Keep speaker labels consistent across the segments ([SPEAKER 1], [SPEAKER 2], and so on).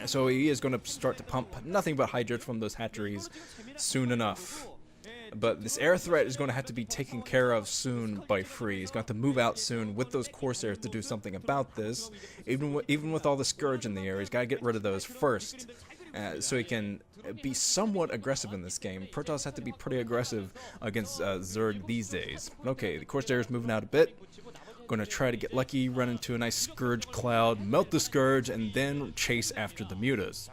[SPEAKER 1] So he is going to start to pump nothing but Hydra from those hatcheries soon enough. But this air threat is going to have to be taken care of soon by Free. He's going to have to move out soon with those Corsairs to do something about this. Even with all the Scourge in the air, he's got to get rid of those first. So he can be somewhat aggressive in this game. Protoss have to be pretty aggressive against Zerg these days. Okay, the Corsairs moving out a bit. Going to try to get lucky, run into a nice Scourge cloud, melt the Scourge, and then chase after the mutas.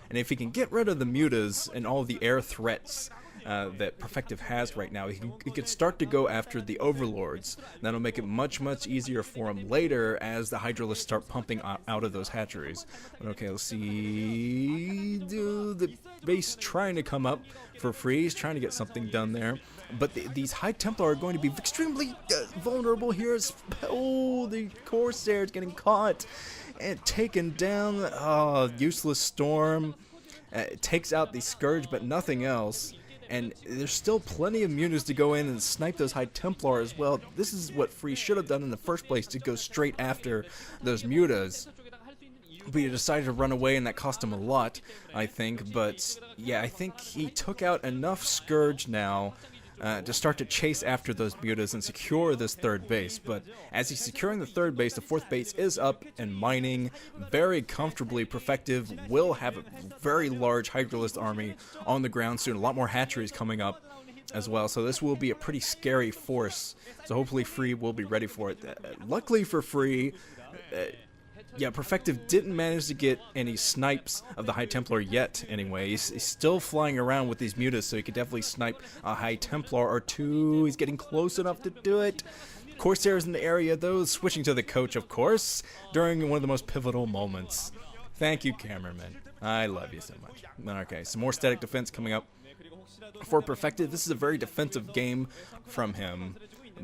[SPEAKER 1] And if he can get rid of the mutas and all the air threats that Perfective has right now, he can start to go after the Overlords. That'll make it much easier for him later as the Hydralisks start pumping out of those hatcheries. But okay, let's see. The base trying to come up for Free. He's trying to get something done there. But these High Templar are going to be extremely vulnerable here. Oh, the Corsair is getting caught and taken down. Oh, useless Storm. It takes out the Scourge, but nothing else. And there's still plenty of mutas to go in and snipe those High Templar as well. This is what Free should have done in the first place, to go straight after those mutas. But he decided to run away, and that cost him a lot, I think. But yeah, I think he took out enough Scourge now to start to chase after those mutas and secure this third base. But as he's securing the third base, the fourth base is up and mining very comfortably. Perfective will have a very large Hydralist army on the ground soon. A lot more hatcheries coming up as well, so this will be a pretty scary force. So hopefully Free will be ready for it. Luckily for Free, yeah, Perfective didn't manage to get any snipes of the High Templar yet, anyway. He's still flying around with these mutas, so he could definitely snipe a High Templar or two. He's getting close enough to do it. Corsairs in the area, though, switching to the coach, of course, during one of the most pivotal moments. Thank you, cameraman. I love you so much. Okay, some more static defense coming up for Perfective. This is a very defensive game from him.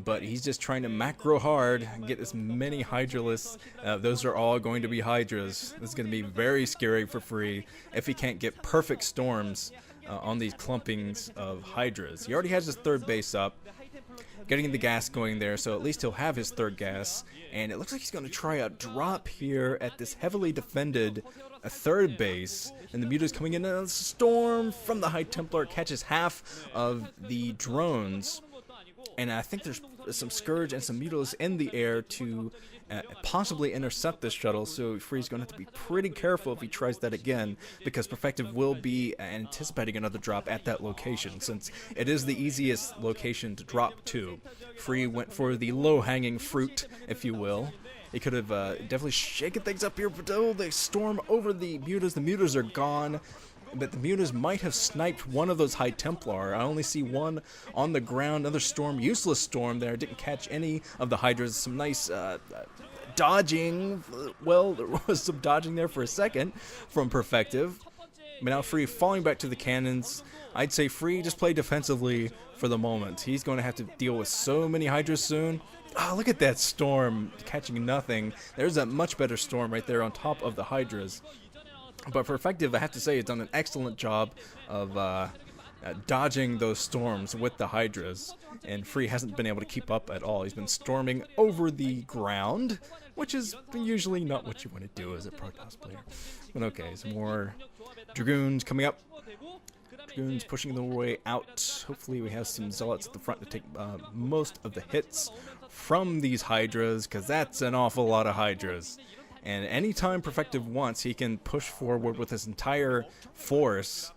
[SPEAKER 1] But he's just trying to macro hard and get as many Hydralisks. Those are all going to be Hydras. This is going to be very scary for Free if he can't get perfect storms on these clumpings of Hydras. He already has his third base up, getting the gas going there, so at least he'll have his third gas. And it looks like he's going to try a drop here at this heavily defended third base. And the muta's coming in, and a storm from the High Templar catches half of the drones. And I think there's some Scourge and some Mutalisks in the air to possibly intercept this shuttle, so Free's going to have to be pretty careful if he tries that again, because Perfective will be anticipating another drop at that location, since it is the easiest location to drop to. Free went for the low-hanging fruit, if you will. He could have definitely shaken things up here, but oh, they storm over the mutas. The mutas are gone. But the mutas might have sniped one of those High Templar. I only see one on the ground. Another storm, useless storm there. Didn't catch any of the Hydras. Some nice dodging. Well, there was some dodging there for a second from Perfective. But now Free falling back to the cannons. I'd say Free just play defensively for the moment. He's going to have to deal with so many Hydras soon. Oh, look at that storm catching nothing. There's a much better storm right there on top of the Hydras. But Perfective, I have to say, has done an excellent job of dodging those storms with the Hydras. And Free hasn't been able to keep up at all. He's been storming over the ground, which is usually not what you want to do as a Protoss player. But okay, some more Dragoons coming up. Dragoons pushing their way out. Hopefully we have some Zealots at the front to take most of the hits from these Hydras, because that's an awful lot of Hydras. And anytime Perfective wants, he can push forward with his entire force,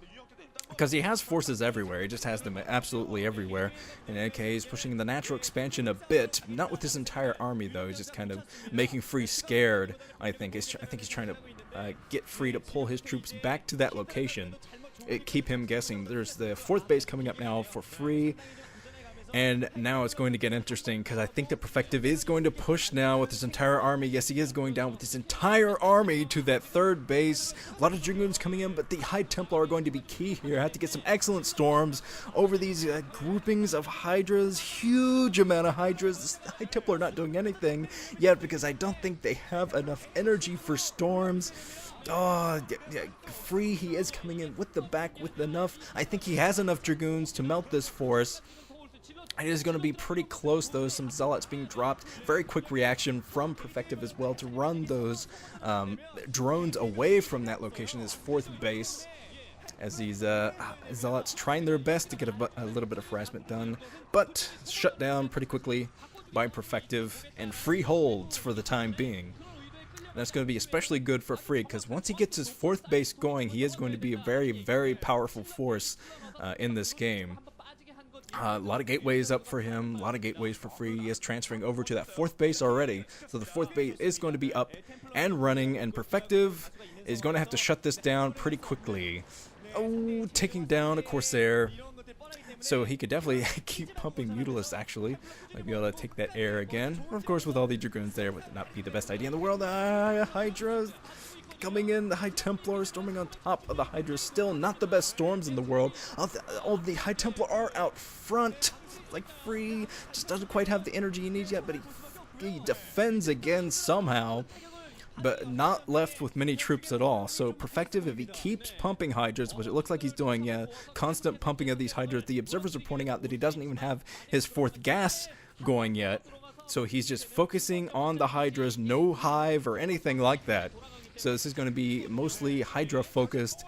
[SPEAKER 1] because he has forces everywhere. He just has them absolutely everywhere. And okay, he's pushing the natural expansion a bit, not with his entire army though. He's just kind of making Free scared. I think he's trying to get Free to pull his troops back to that location. Keep him guessing. There's the fourth base coming up now for Free. And now it's going to get interesting, because I think that Perfective is going to push now with his entire army. Yes, he is going down with his entire army to that third base. A lot of Dragoons coming in, but the High Templar are going to be key here. I have to get some excellent storms over these groupings of Hydras. Huge amount of Hydras. The High Templar are not doing anything yet, because I don't think they have enough energy for storms. Oh, yeah, Free, he is coming in with the back with enough. I think he has enough Dragoons to melt this force. It is going to be pretty close, though. Some Zealots being dropped. Very quick reaction from Perfective as well to run those drones away from that location, his 4th base, as these Zealots trying their best to get a little bit of harassment done, but shut down pretty quickly by Perfective, and Free holds for the time being. That's going to be especially good for Free, because once he gets his 4th base going, he is going to be a very, very powerful force in this game. A lot of gateways up for him, a lot of gateways for Free. He is transferring over to that 4th base already, so the 4th base is going to be up and running, and Perfective is going to have to shut this down pretty quickly. Oh, taking down a Corsair. So he could definitely keep pumping Mutalisk, actually. Might be able to take that air again. Of course, with all the Dragoons there, would not be the best idea in the world. Hydra coming in, the High Templar storming on top of the Hydra. Still not the best storms in the world. All the High Templar are out front. Like Free just doesn't quite have the energy he needs yet, but he defends again somehow. But not left with many troops at all. So Perfective, if he keeps pumping Hydras, which it looks like he's doing, yeah, constant pumping of these Hydras, the observers are pointing out that he doesn't even have his 4th gas going yet. So he's just focusing on the Hydras, no hive or anything like that. So this is going to be mostly Hydra-focused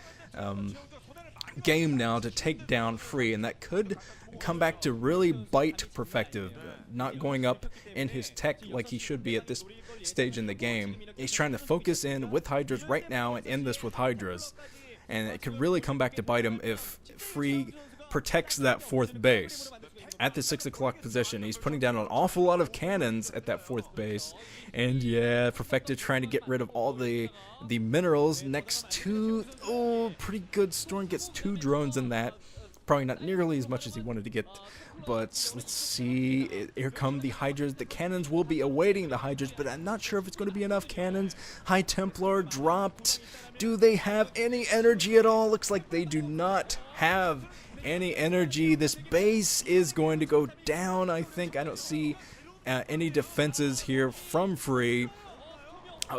[SPEAKER 1] game now to take down Free, and that could come back to really bite Perfective, not going up in his tech like he should be at this stage in the game. He's trying to focus in with Hydras right now and end this with Hydras, and it could really come back to bite him if Free protects that 4th base. At the 6 o'clock position, he's putting down an awful lot of cannons at that 4th base, and yeah, Perfective trying to get rid of all the minerals next to, pretty good storm, gets 2 drones in that. Probably not nearly as much as he wanted to get, but let's see. Here come the Hydras. The cannons will be awaiting the Hydras, but I'm not sure if it's going to be enough cannons. High Templar dropped. Do they have any energy at all? Looks like they do not have any energy. This base is going to go down, I think. I don't see any defenses here from Free.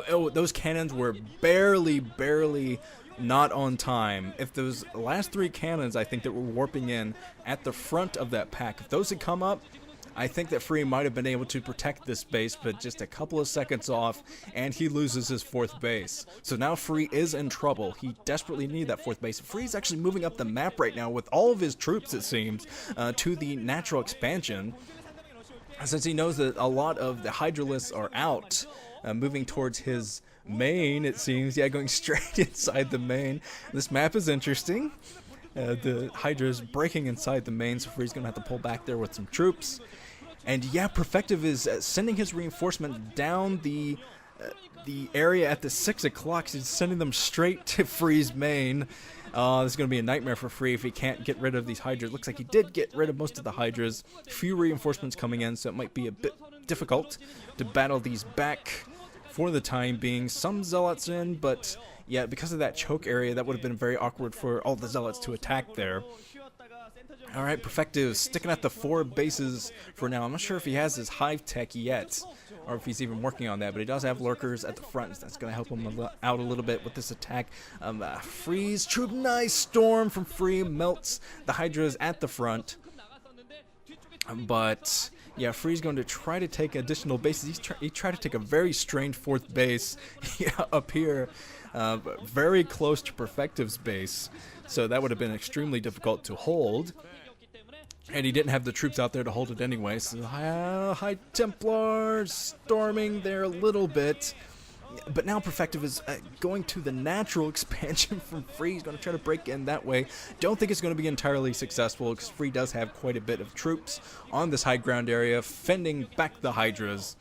[SPEAKER 1] Oh, those cannons were barely not on time. If those last 3 cannons, I think, that were warping in at the front of that pack, if those had come up, I think that Free might have been able to protect this base, but just a couple of seconds off, and he loses his 4th base. So now Free is in trouble. He desperately needs that 4th base. Free's actually moving up the map right now with all of his troops, it seems, to the natural expansion, since he knows that a lot of the Hydralisks are out, moving towards his main, it seems. Yeah, going straight inside the main. This map is interesting. The Hydra's breaking inside the main, so Free's gonna have to pull back there with some troops. And yeah, Perfective is sending his reinforcement down the area at the 6 o'clock. He's sending them straight to Free's main. This is going to be a nightmare for Free if he can't get rid of these Hydras. Looks like he did get rid of most of the Hydras. Few reinforcements coming in, so it might be a bit difficult to battle these back for the time being. Some Zealots in, but yeah, because of that choke area, that would have been very awkward for all the Zealots to attack there. Alright, Perfective sticking at the 4 bases for now. I'm not sure if he has his hive tech yet, or if he's even working on that, but he does have lurkers at the front. That's going to help him out a little bit with this attack. Freeze, troop, nice storm from Free, melts the Hydras at the front. But yeah, Free's going to try to take additional bases. He tried to take a very strange 4th base up here, very close to Perfective's base. So that would have been extremely difficult to hold. And he didn't have the troops out there to hold it anyway. So High Templar storming there a little bit. But now Perfective is going to the natural expansion from Free. He's going to try to break in that way. Don't think it's going to be entirely successful, because Free does have quite a bit of troops on this high ground area, fending back the Hydras.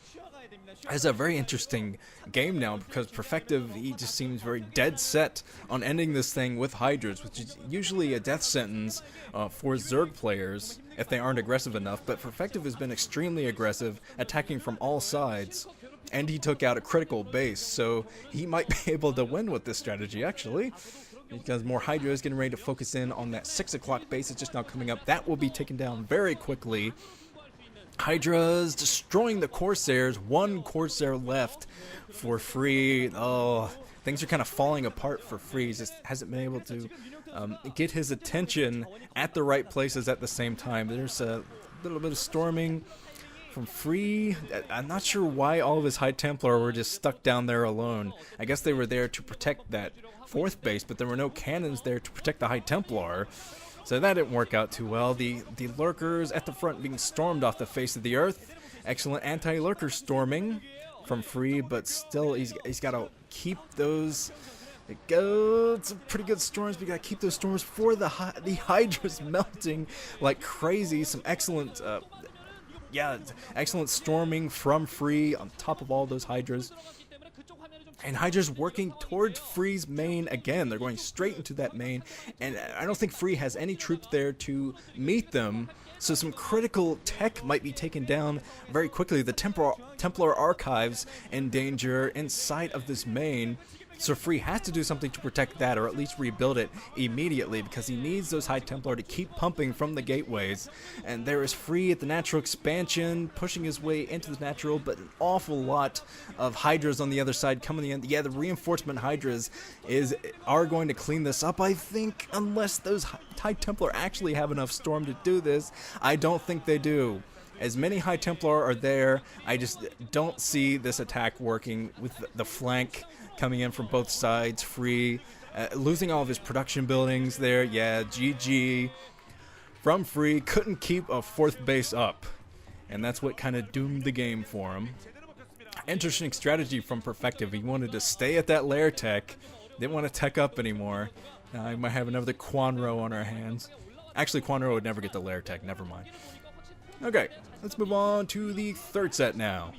[SPEAKER 1] It's a very interesting game now, because Perfective, he just seems very dead set on ending this thing with Hydras, which is usually a death sentence for Zerg players if they aren't aggressive enough. But Perfective has been extremely aggressive, attacking from all sides. And he took out a critical base, so he might be able to win with this strategy, actually. Because more Hydra is getting ready to focus in on that 6 o'clock base. It's just now coming up. That will be taken down very quickly. Hydra's destroying the Corsairs. 1 Corsair left for Free. Oh, things are kind of falling apart for Free. He just hasn't been able to get his attention at the right places at the same time. There's little bit of storming from Free. I'm not sure why all of his High Templar were just stuck down there alone. I guess they were there to protect that 4th base, but there were no cannons there to protect the High Templar. So that didn't work out too well. The lurkers at the front being stormed off the face of the earth. Excellent anti-lurker storming from Free, but still he's got to keep those. It goes some pretty good storms, but you got to keep those storms for the Hydra's melting like crazy. Some excellent excellent storming from Free on top of all those Hydras. And Hydra's working towards Free's main again. They're going straight into that main, and I don't think Free has any troops there to meet them. So some critical tech might be taken down very quickly. The Templar Archives in danger inside of this main. So Free has to do something to protect that, or at least rebuild it immediately, because he needs those High Templar to keep pumping from the gateways. And there is Free at the natural expansion, pushing his way into the natural, but an awful lot of Hydras on the other side coming in. Yeah, the reinforcement Hydras are going to clean this up, I think, unless those High Templar actually have enough storm to do this. I don't think they do. As many High Templar are there, I just don't see this attack working with the flank coming in from both sides. Free losing all of his production buildings there. Yeah, GG from Free. Couldn't keep a 4th base up, and that's what kind of doomed the game for him. Interesting strategy from Perfective. He wanted to stay at that lair tech, didn't want to tech up anymore. I might have another Quanro on our hands. Actually, Quanro would never get the lair tech, never mind. Okay, let's move on to the 3rd set now.